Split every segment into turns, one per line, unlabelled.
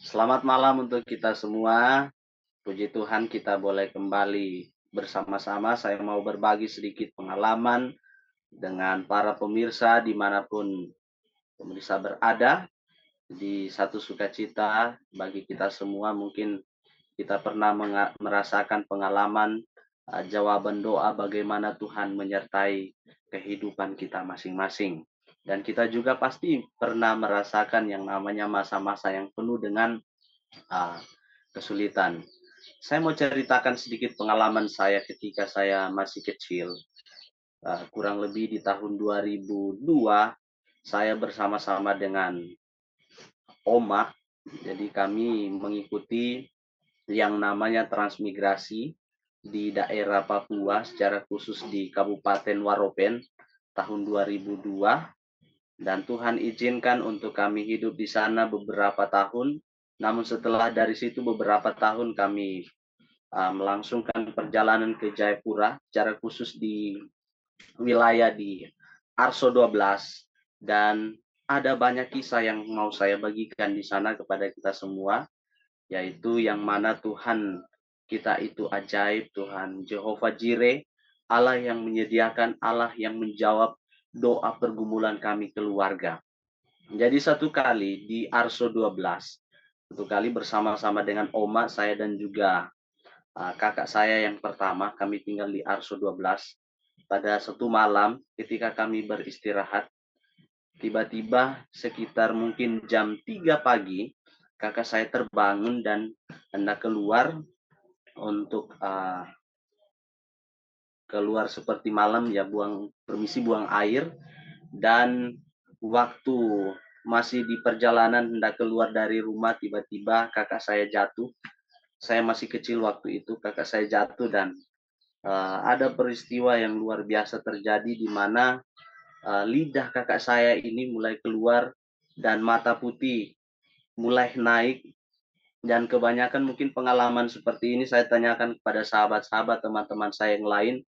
Selamat malam untuk kita semua. Puji Tuhan kita boleh kembali bersama-sama. Saya mau berbagi sedikit pengalaman dengan para pemirsa dimanapun pemirsa berada. Di satu sukacita bagi kita semua mungkin kita pernah merasakan pengalaman jawaban doa bagaimana Tuhan menyertai kehidupan kita masing-masing. Dan kita juga pasti pernah merasakan yang namanya masa-masa yang penuh dengan ah, kesulitan. Saya mau ceritakan sedikit pengalaman saya ketika saya masih kecil. Kurang lebih di tahun 2002, saya bersama-sama dengan oma. Jadi kami mengikuti yang namanya transmigrasi di daerah Papua, secara khusus di Kabupaten Waropen tahun 2002. Dan Tuhan izinkan untuk kami hidup di sana beberapa tahun. Namun setelah dari situ beberapa tahun kami melangsungkan perjalanan ke Jayapura, secara khusus di wilayah di Arso 12. Dan ada banyak kisah yang mau saya bagikan di sana kepada kita semua, yaitu yang mana Tuhan kita itu ajaib, Tuhan Jehovah Jireh, Allah yang menyediakan, Allah yang menjawab doa pergumulan kami keluarga. Jadi satu kali di Arso 12, satu kali bersama-sama dengan oma saya dan juga kakak saya yang pertama, kami tinggal di Arso 12. Pada satu malam ketika kami beristirahat, tiba-tiba sekitar mungkin jam 3 pagi, kakak saya terbangun dan hendak keluar untuk keluar seperti malam ya, buang permisi buang air. Dan waktu masih di perjalanan hendak keluar dari rumah, tiba-tiba kakak saya jatuh. Saya masih kecil waktu itu, kakak saya jatuh dan ada peristiwa yang luar biasa terjadi di mana lidah kakak saya ini mulai keluar dan mata putih mulai naik. Dan kebanyakan mungkin pengalaman seperti ini saya tanyakan kepada sahabat-sahabat teman-teman saya yang lain,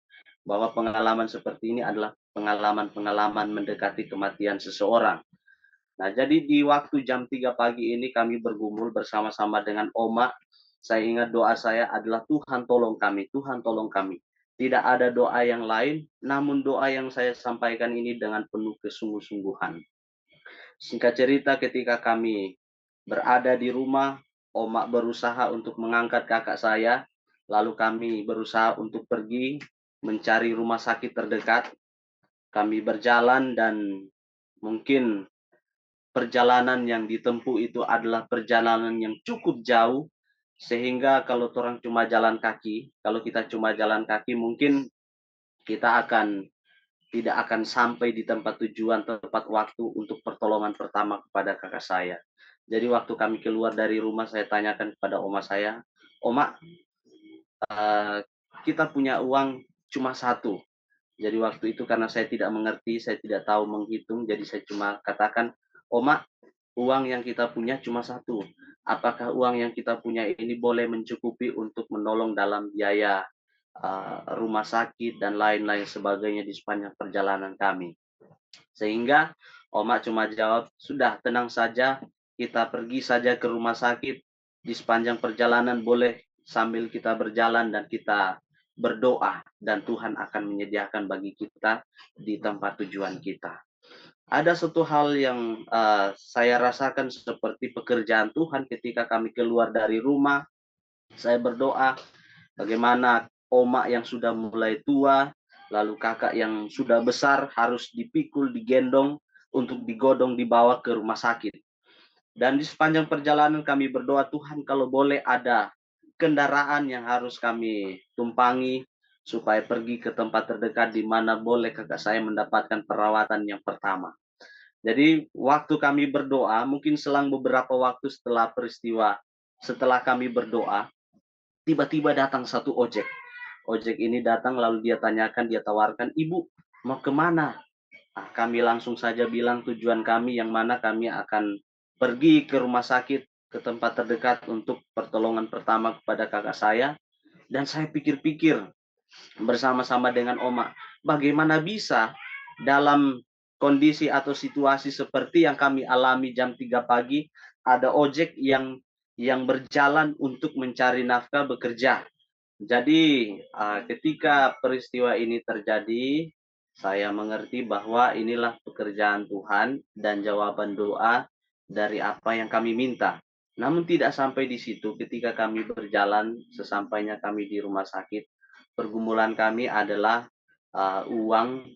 bahwa pengalaman seperti ini adalah pengalaman-pengalaman mendekati kematian seseorang. Nah, jadi di waktu jam 3 pagi ini kami bergumul bersama-sama dengan oma. Saya ingat doa saya adalah Tuhan tolong kami, Tuhan tolong kami. Tidak ada doa yang lain, namun doa yang saya sampaikan ini dengan penuh kesungguh-sungguhan. Singkat cerita, ketika kami berada di rumah, oma berusaha untuk mengangkat kakak saya, lalu kami berusaha untuk pergi mencari rumah sakit terdekat. Kami berjalan dan mungkin perjalanan yang ditempuh itu adalah perjalanan yang cukup jauh, sehingga kalau orang cuma jalan kaki, kalau kita cuma jalan kaki mungkin kita tidak akan sampai di tempat tujuan tepat waktu untuk pertolongan pertama kepada kakak saya. Jadi waktu kami keluar dari rumah, saya tanyakan kepada oma saya, "Oma, uh, kita punya uang cuma satu." Jadi waktu itu karena saya tidak mengerti, saya tidak tahu menghitung, jadi saya cuma katakan, "Oma, uang yang kita punya cuma satu. Apakah uang yang kita punya ini boleh mencukupi untuk menolong dalam biaya rumah sakit dan lain-lain sebagainya di sepanjang perjalanan kami?" Sehingga Oma cuma jawab, "Sudah, tenang saja, kita pergi saja ke rumah sakit. Di sepanjang perjalanan boleh sambil kita berjalan dan kita berdoa, dan Tuhan akan menyediakan bagi kita di tempat tujuan kita." Ada satu hal yang saya rasakan seperti pekerjaan Tuhan ketika kami keluar dari rumah. Saya berdoa bagaimana oma yang sudah mulai tua, lalu kakak yang sudah besar harus dipikul, digendong untuk digodong dibawa ke rumah sakit. Dan di sepanjang perjalanan kami berdoa, Tuhan kalau boleh ada kendaraan yang harus kami tumpangi supaya pergi ke tempat terdekat di mana boleh kakak saya mendapatkan perawatan yang pertama. Jadi waktu kami berdoa, mungkin selang beberapa waktu setelah peristiwa, setelah kami berdoa, tiba-tiba datang satu ojek. Ojek ini datang lalu dia tanyakan, dia tawarkan, "Ibu, mau kemana?" Nah, kami langsung saja bilang tujuan kami yang mana kami akan pergi ke rumah sakit, ke tempat terdekat untuk pertolongan pertama kepada kakak saya. Dan saya pikir-pikir bersama-sama dengan oma, bagaimana bisa dalam kondisi atau situasi seperti yang kami alami jam 3 pagi, ada ojek yang yang berjalan untuk mencari nafkah bekerja. Jadi, ketika peristiwa ini terjadi, saya mengerti bahwa inilah pekerjaan Tuhan dan jawaban doa dari apa yang kami minta. Namun tidak sampai di situ, ketika kami berjalan, sesampainya kami di rumah sakit, pergumulan kami adalah uang,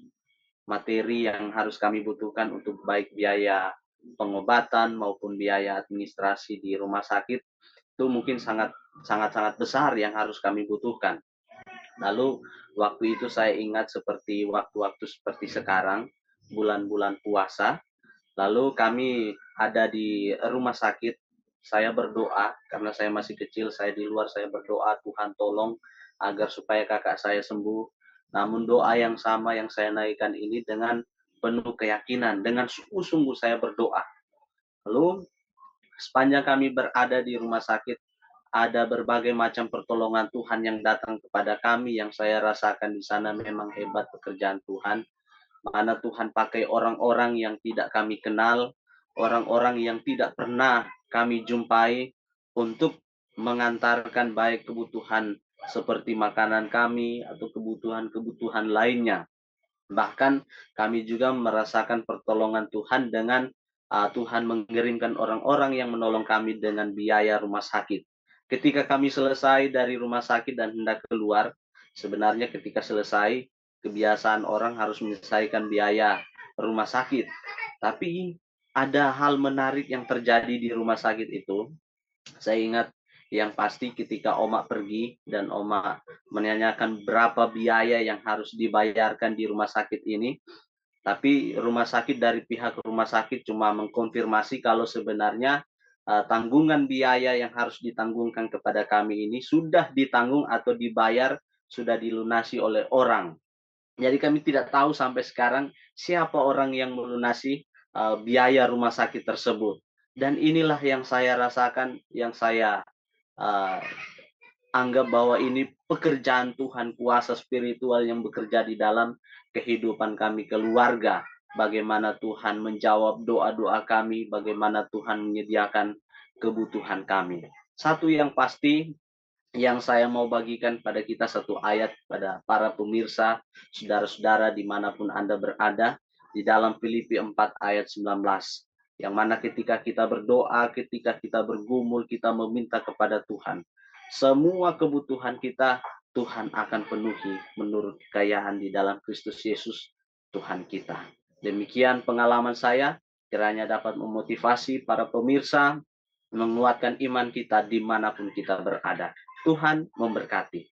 materi yang harus kami butuhkan untuk baik biaya pengobatan maupun biaya administrasi di rumah sakit, itu mungkin sangat besar yang harus kami butuhkan. Lalu waktu itu saya ingat seperti waktu-waktu seperti sekarang, bulan-bulan puasa, lalu kami ada di rumah sakit, saya berdoa karena saya masih kecil, saya di luar, saya berdoa, Tuhan tolong agar supaya kakak saya sembuh. Namun doa yang sama yang saya naikkan ini dengan penuh keyakinan, dengan sungguh-sungguh saya berdoa. Lalu sepanjang kami berada di rumah sakit, ada berbagai macam pertolongan Tuhan yang datang kepada kami, yang saya rasakan di sana memang hebat pekerjaan Tuhan, mana Tuhan pakai orang-orang yang tidak kami kenal, orang-orang yang tidak pernah kami jumpai untuk mengantarkan baik kebutuhan seperti makanan kami atau kebutuhan-kebutuhan lainnya. Bahkan kami juga merasakan pertolongan Tuhan dengan Tuhan mengirimkan orang-orang yang menolong kami dengan biaya rumah sakit. Ketika kami selesai dari rumah sakit dan hendak keluar, sebenarnya ketika selesai, kebiasaan orang harus menyelesaikan biaya rumah sakit. Tapi ada hal menarik yang terjadi di rumah sakit itu. Saya ingat yang pasti ketika Oma pergi dan Oma menanyakan berapa biaya yang harus dibayarkan di rumah sakit ini, tapi rumah sakit dari pihak rumah sakit cuma mengkonfirmasi kalau sebenarnya tanggungan biaya yang harus ditanggungkan kepada kami ini sudah ditanggung atau dibayar, sudah dilunasi oleh orang. Jadi kami tidak tahu sampai sekarang siapa orang yang melunasi biaya rumah sakit tersebut. Dan inilah yang saya rasakan, yang saya uh, anggap bahwa ini pekerjaan Tuhan, kuasa spiritual yang bekerja di dalam kehidupan kami keluarga. Bagaimana Tuhan menjawab doa-doa kami, bagaimana Tuhan menyediakan kebutuhan kami. Satu yang pasti yang saya mau bagikan pada kita, satu ayat pada para pemirsa, saudara-saudara dimanapun Anda berada, di dalam Filipi 4 ayat 19. Yang mana ketika kita berdoa, ketika kita bergumul, kita meminta kepada Tuhan, semua kebutuhan kita Tuhan akan penuhi menurut kekayaan di dalam Kristus Yesus Tuhan kita. Demikian pengalaman saya, kiranya dapat memotivasi para pemirsa, menguatkan iman kita dimanapun kita berada. Tuhan memberkati.